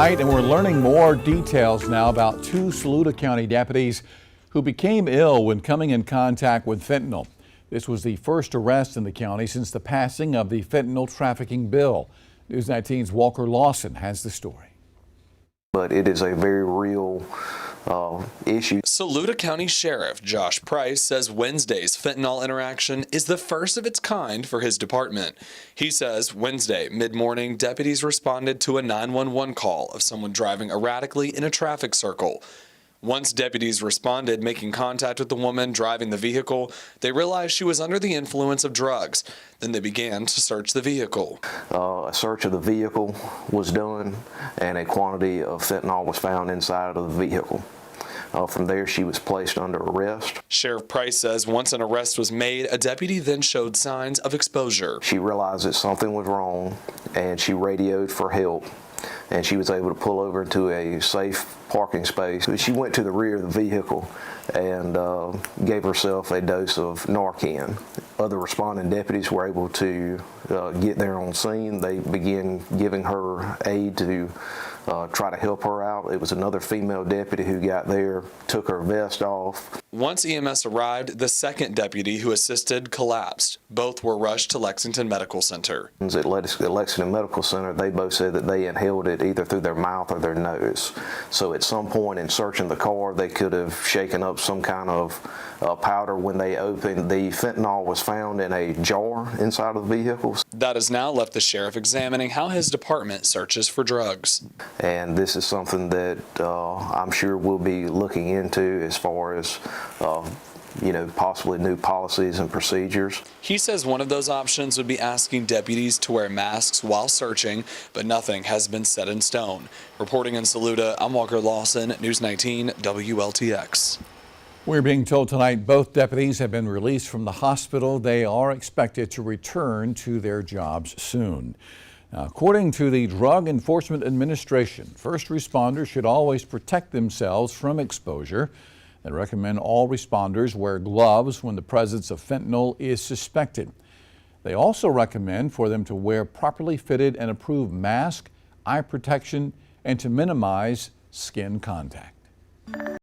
And we're learning more details now about two Saluda County deputies who became ill when coming in contact with fentanyl. This was the first arrest in the county since the passing of the fentanyl trafficking bill. News 19's Walker Lawson has the story. But it is a very real issue. Saluda County Sheriff Josh Price says Wednesday's fentanyl interaction is the first of its kind for his department. He says Wednesday mid-morning, deputies responded to a 911 call of someone driving erratically in a traffic circle. Once deputies responded, making contact with the woman driving the vehicle, they realized she was under the influence of drugs. Then they began to search the vehicle. A search of the vehicle was done, and a quantity of fentanyl was found inside of the vehicle. From there, she was placed under arrest. Sheriff Price says once an arrest was made, a deputy then showed signs of exposure. She realized that something was wrong, and she radioed for help, and she was able to pull over into a safe parking space. She went to the rear of the vehicle and gave herself a dose of Narcan. Other responding deputies were able to get there on scene. They began giving her aid to try to help her out. It was another female deputy who got there, took her vest off. Once EMS arrived, the second deputy who assisted collapsed. Both were rushed to Lexington Medical Center. At Lexington Medical Center, they both said that they inhaled it either through their mouth or their nose. So at some point in searching the car, they could have shaken up some kind of powder. When they opened, the fentanyl was found in a jar inside of the vehicle. That has now left the sheriff examining how his department searches for drugs. And this is something that I'm sure we'll be looking into as far as possibly new policies and procedures. He says one of those options would be asking deputies to wear masks while searching, but nothing has been set in stone. Reporting in Saluda, I'm Walker Lawson, News 19 WLTX. We're being told tonight both deputies have been released from the hospital. They are expected to return to their jobs soon. Now, according to the Drug Enforcement Administration, first responders should always protect themselves from exposure. They recommend all responders wear gloves when the presence of fentanyl is suspected. They also recommend for them to wear properly fitted and approved masks, eye protection, and to minimize skin contact.